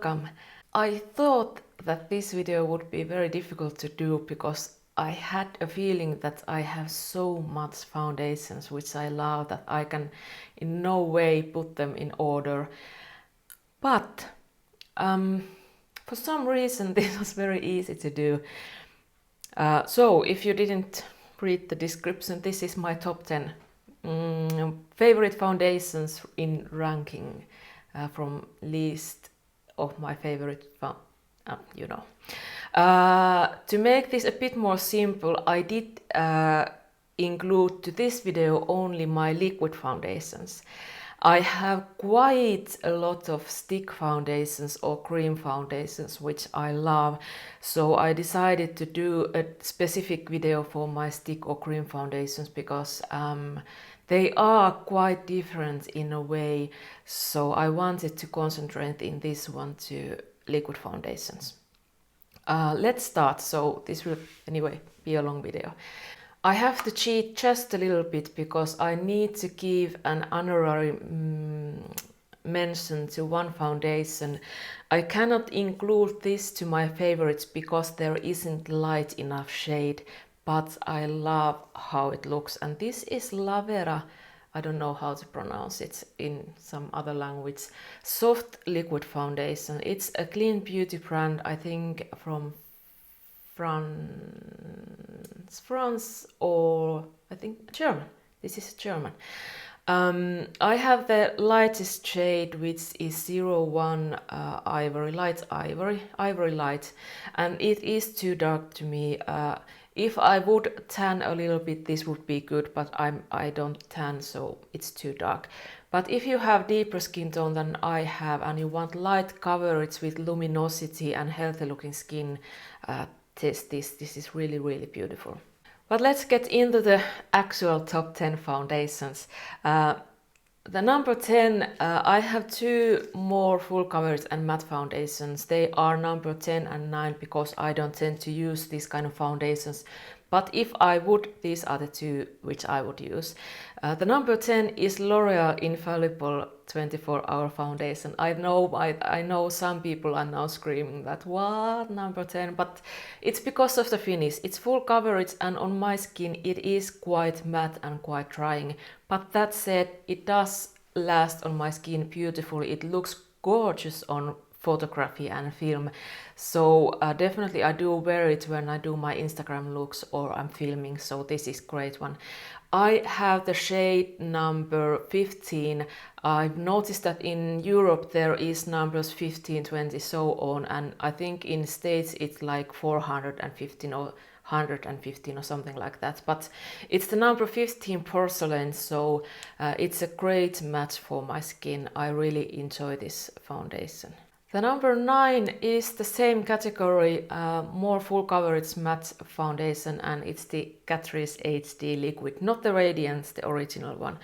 welcome. I thought that this video would be very difficult to do because I had a feeling that I have so much foundations which I love that I can in no way put them in order. But for some reason this was very easy to do. So if you didn't read the description, this is my top 10 favorite foundations in ranking from least of my favorite, to make this a bit more simple, I did include to this video only my liquid foundations. I have quite a lot of stick foundations or cream foundations which I love, so I decided to do a specific video for my stick or cream foundations because they are quite different in a way, so I wanted to concentrate in this one to liquid foundations. Let's start. So this will anyway be a long video. I have to cheat just a little bit because I need to give an honorary mention to one foundation. I cannot include this to my favorites because there isn't light enough shade, but I love how it looks, and this is Lavera. I don't know how to pronounce it in some other language. Soft liquid foundation. It's a clean beauty brand, I think from France or I think German. This is German. I have the lightest shade, which is 01 Ivory Light, Ivory Light, and it is too dark to me. If I would tan a little bit, this would be good, but I don't tan, so it's too dark. But if you have deeper skin tone than I have and you want light coverage with luminosity and healthy looking skin, test this. This is really, really beautiful. But let's get into the actual top 10 foundations. The number 10, I have two more full coverage and matte foundations. They are number 10 and 9 because I don't tend to use these kind of foundations. But if I would, these are the two which I would use. The number 10 is L'Oreal Infallible 24-hour foundation. I know some people are now screaming that, what, number 10? But it's because of the finish. It's full coverage and on my skin it is quite matte and quite drying. But that said, it does last on my skin beautifully. It looks gorgeous on photography and film, so definitely I do wear it when I do my Instagram looks or I'm filming, so this is great one. I have the shade number 15. I've noticed that in Europe there is numbers 15, 20, so on, and I think in States it's like 415 or 115 or something like that, but it's the number 15 porcelain, so it's a great match for my skin. I really enjoy this foundation. The number 9 is the same category, more full coverage matte foundation, and it's the Catrice HD Liquid, not the Radiance, the original one.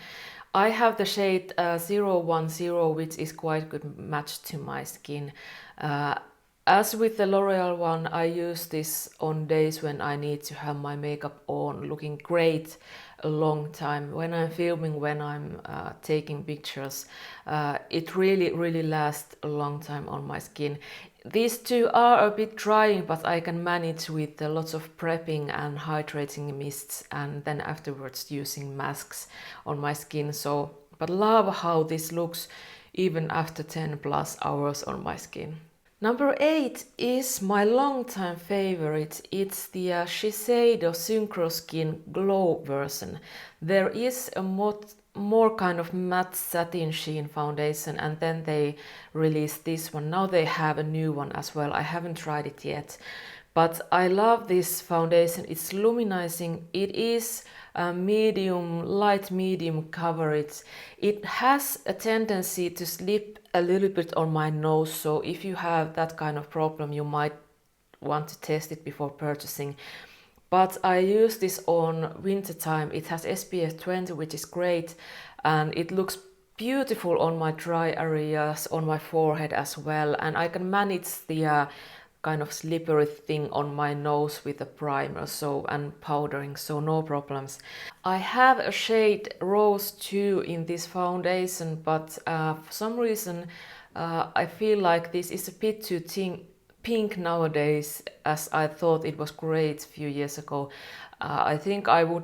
I have the shade 010, which is quite good match to my skin. As with the L'Oreal one, I use this on days when I need to have my makeup on, looking great a long time. When I'm filming, when I'm taking pictures, it really lasts a long time on my skin. These two are a bit drying, but I can manage with lots of prepping and hydrating mists, and then afterwards using masks on my skin. So, but love how this looks even after 10 plus hours on my skin. Number 8 is my longtime favorite. It's the Shiseido Synchro Skin Glow version. There is a more kind of matte satin sheen foundation, and then they released this one. Now they have a new one as well. I haven't tried it yet, but I love this foundation. It's luminizing. It is a light medium coverage. It has a tendency to slip a little bit on my nose, so if you have that kind of problem you might want to test it before purchasing. But I use this on winter time. It has SPF 20, which is great, and it looks beautiful on my dry areas, on my forehead as well, and I can manage the kind of slippery thing on my nose with a primer and powdering, so no problems. I have a shade Rose 2 in this foundation, but for some reason I feel like this is a bit too pink nowadays, as I thought it was great a few years ago. I think I would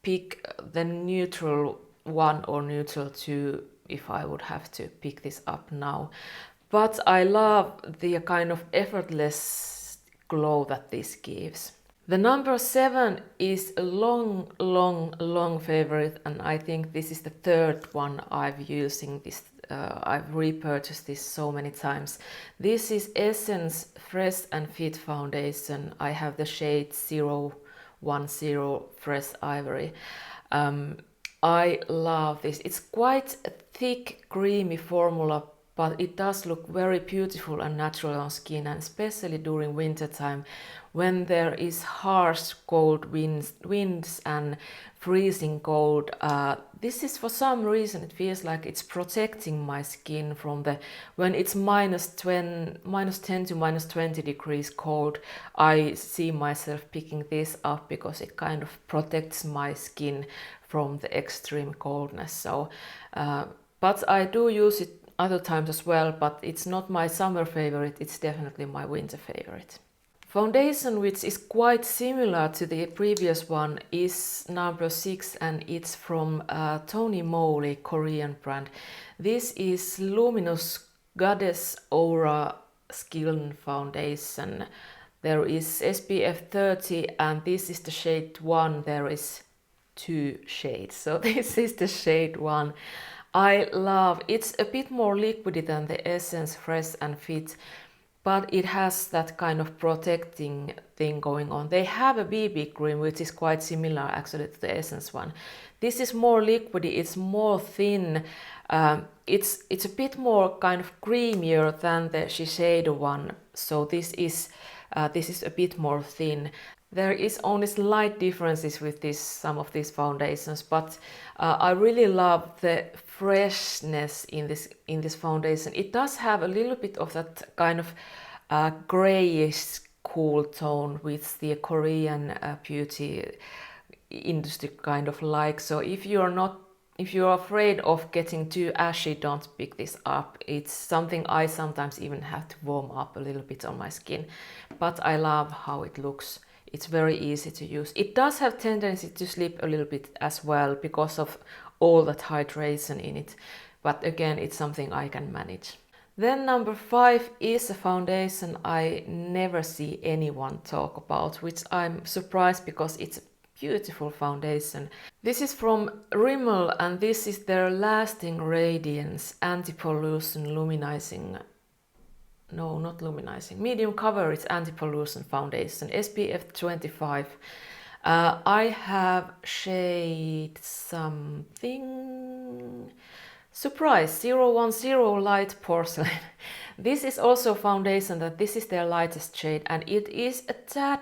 pick the neutral one or neutral two if I would have to pick this up now. But I love the kind of effortless glow that this gives. The number 7 is a long favorite, and I think this is the third one I've using this. I've repurchased this so many times. This is Essence Fresh and Fit Foundation. I have the shade 010 Fresh Ivory. I love this. It's quite a thick, creamy formula, but it does look very beautiful and natural on skin, and especially during winter time when there is harsh cold winds and freezing cold. This is, for some reason, it feels like it's protecting my skin from when it's minus 10 to minus 20 degrees cold. I see myself picking this up because it kind of protects my skin from the extreme coldness. So, but I do use it other times as well, but it's not my summer favorite, it's definitely my winter favorite. Foundation, which is quite similar to the previous one, is number 6, and it's from Tony Moly, Korean brand. This is Luminous Goddess Aura Skin Foundation. There is SPF 30, and this is the shade 1. There is 2 shades, so this is the shade 1. I love it's a bit more liquidy than the Essence Fresh and Fit, but it has that kind of protecting thing going on. They have a BB cream which is quite similar actually to the Essence one. This is more liquidy, it's more thin, it's a bit more kind of creamier than the Shiseido one, so this is a bit more thin. There is only slight differences with some of these foundations, but I really love the freshness in this foundation. It does have a little bit of that kind of grayish cool tone which the Korean beauty industry kind of like. So if you're afraid of getting too ashy, don't pick this up. It's something I sometimes even have to warm up a little bit on my skin, but I love how it looks. It's very easy to use. It does have tendency to slip a little bit as well because of all that hydration in it, but again, it's something I can manage. Then number 5 is a foundation I never see anyone talk about, which I'm surprised because it's a beautiful foundation. This is from Rimmel, and this is their Lasting Radiance Anti-Pollution Luminizing, no, not luminizing, medium coverage anti-pollution foundation, SPF 25. I have shade something, surprise, 010 Light Porcelain. This is also foundation that this is their lightest shade, and it is a tad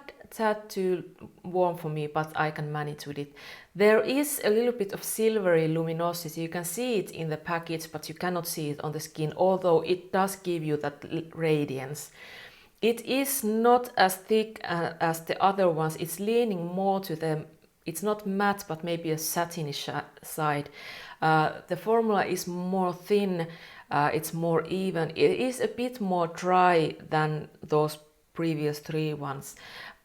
too warm for me, but I can manage with it. There is a little bit of silvery luminosity. You can see it in the package, but you cannot see it on the skin, although it does give you that radiance. It is not as thick as the other ones. It's leaning more to the, it's not matte, but maybe a satiny side. The formula is more thin, it's more even. It is a bit more dry than those previous 3 ones.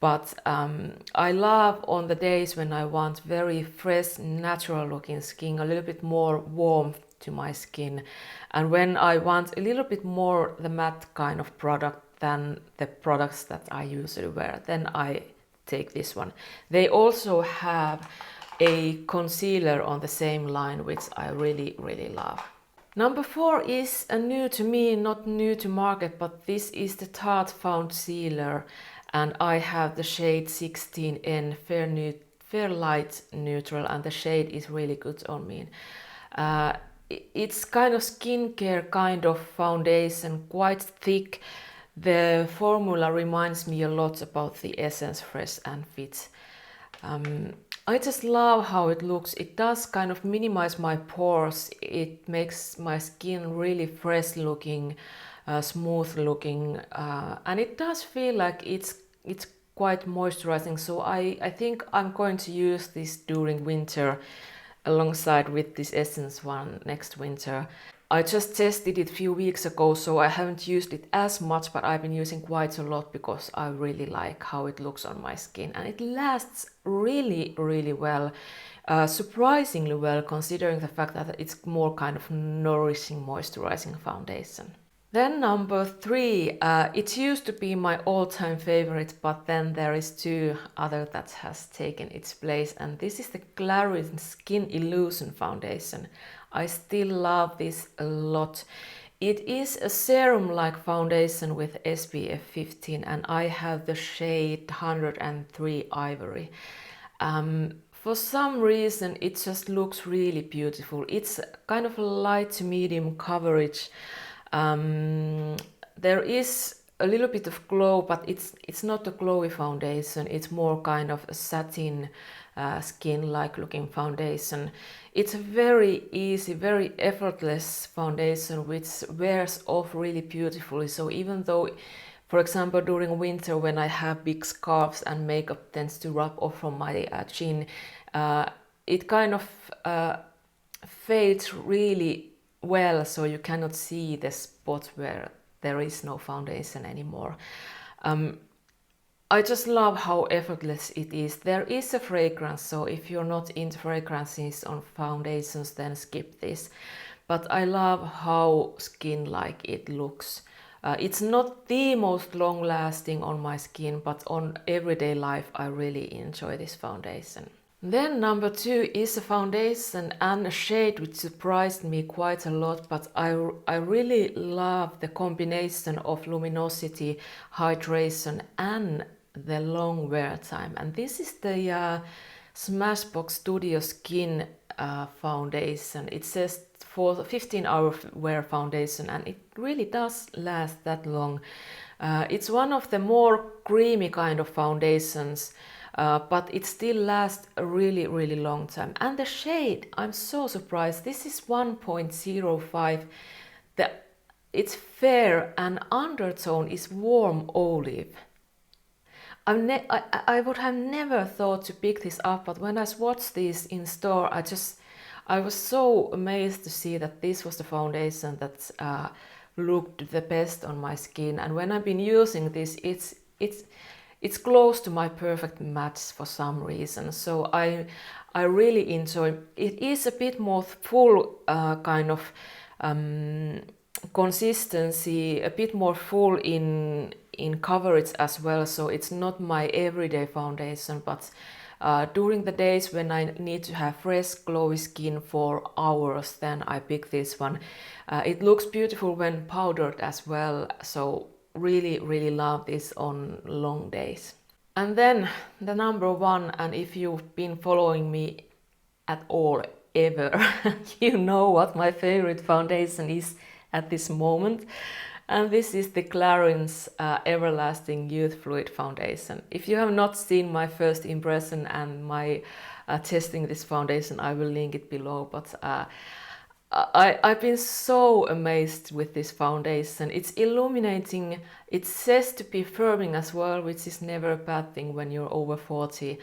But I love on the days when I want very fresh, natural looking skin, a little bit more warmth to my skin. And when I want a little bit more the matte kind of product than the products that I usually wear, then I take this one. They also have a concealer on the same line, which I really love. Number 4 is a new to me, not new to market, but this is the Tarte Found Sealer. And I have the shade 16N, Fair Light Neutral, and the shade is really good on me. It's kind of skincare kind of foundation, quite thick. The formula reminds me a lot about the Essence Fresh and Fit. I just love how it looks. It does kind of minimize my pores. It makes my skin really fresh looking, smooth looking, and it does feel like it's quite moisturizing. So I think I'm going to use this during winter alongside with this Essence one next winter. I just tested it a few weeks ago, so I haven't used it as much, but I've been using quite a lot because I really like how it looks on my skin, and it lasts really, really well. Surprisingly well, considering the fact that it's more kind of nourishing, moisturizing foundation. Then number 3, it used to be my all-time favorite, but then there is 2 other that has taken its place, and this is the Catrice Skin Illusion Foundation. I still love this a lot. It is a serum-like foundation with SPF 15, and I have the shade 103 Ivory. For some reason it just looks really beautiful. It's kind of a light to medium coverage. There is a little bit of glow, but it's not a glowy foundation. It's more kind of a satin skin-like looking foundation. It's a very easy, very effortless foundation which wears off really beautifully. So even though, for example, during winter when I have big scarves and makeup tends to rub off from my chin, it kind of fades really well, so you cannot see the spot where there is no foundation anymore. I just love how effortless it is. There is a fragrance, so if you're not into fragrances on foundations, then skip this. But I love how skin-like it looks. It's not the most long-lasting on my skin, but on everyday life I really enjoy this foundation. Then number 2 is a foundation and a shade which surprised me quite a lot, but I really love the combination of luminosity, hydration and the long wear time. And this is the Smashbox Studio Skin foundation. It says for 15-hour wear foundation, and it really does last that long. It's one of the more creamy kind of foundations, but it still lasts a really, really long time. And the shade, I'm so surprised. This is 1.05. It's fair and undertone is warm olive. I would have never thought to pick this up, but when I swatched this in store, I was so amazed to see that this was the foundation that looked the best on my skin. And when I've been using this, it's close to my perfect match for some reason. So I really enjoy it. It is a bit more full kind of consistency, a bit more full in coverage as well. So it's not my everyday foundation, but during the days when I need to have fresh glowy skin for hours, then I pick this one. It looks beautiful when powdered as well, so really, really love this on long days. And then the number 1, and if you've been following me at all ever, you know what my favorite foundation is at this moment. And this is the Catrice Everlasting Youth Fluid Foundation. If you have not seen my first impression and my testing this foundation, I will link it below. But I've been so amazed with this foundation. It's illuminating. It says to be firming as well, which is never a bad thing when you're over 40.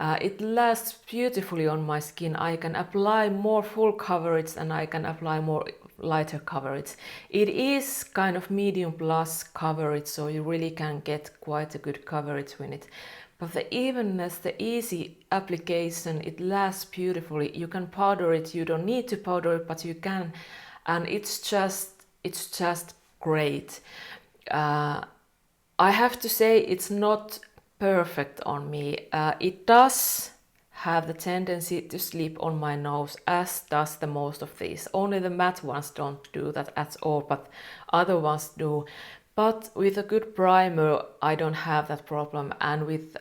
It lasts beautifully on my skin. I can apply more full coverage and I can apply more lighter coverage. It is kind of medium plus coverage, so you really can get quite a good coverage with it. But the evenness, the easy application, it lasts beautifully. You can powder it, you don't need to powder it, but you can, and it's just great. I have to say it's not perfect on me. It does have the tendency to slip on my nose, as does the most of these. Only the matte ones don't do that at all, but other ones do. But with a good primer, I don't have that problem. And with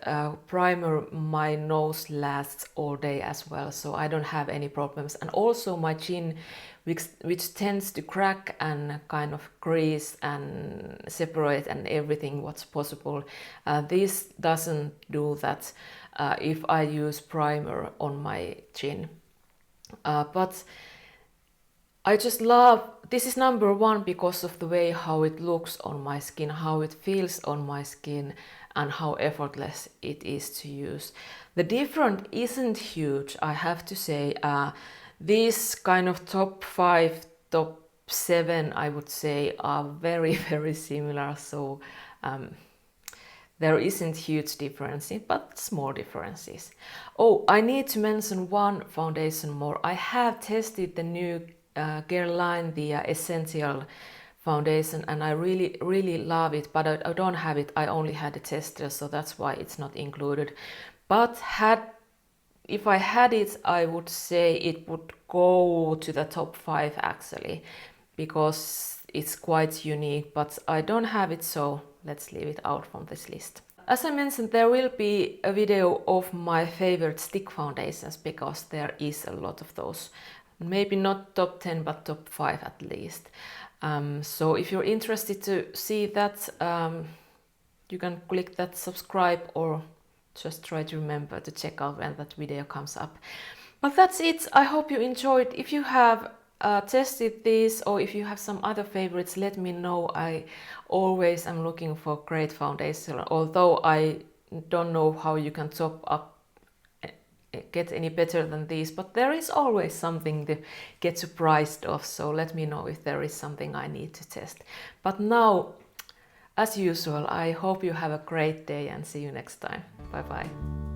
primer, my nose lasts all day as well, so I don't have any problems. And also my chin, which tends to crack and kind of crease and separate and everything what's possible. This doesn't do that if I use primer on my chin. But I just love, this is number 1 because of the way how it looks on my skin, how it feels on my skin, and how effortless it is to use. The difference isn't huge, I have to say. These kind of top 5, top 7, I would say, are very, very similar. So there isn't huge differences, but small differences. Oh, I need to mention one foundation more. I have tested the new Guerlain, the Essential foundation, and I really, really love it, but I don't have it. I only had a tester, so that's why it's not included. But if I had it, I would say it would go to the top 5 actually, because it's quite unique, but I don't have it, so let's leave it out from this list. As I mentioned, there will be a video of my favorite stick foundations, because there is a lot of those. Maybe not top 10, but top 5 at least. So if you're interested to see that, you can click that subscribe, or just try to remember to check out when that video comes up. But that's it. I hope you enjoyed. If you have tested this, or if you have some other favorites, let me know. I always am looking for great foundation, although I don't know how you can top up, get any better than these, but there is always something to get surprised of, so let me know if there is something I need to test. But now, as usual, I hope you have a great day and see you next time. Bye bye.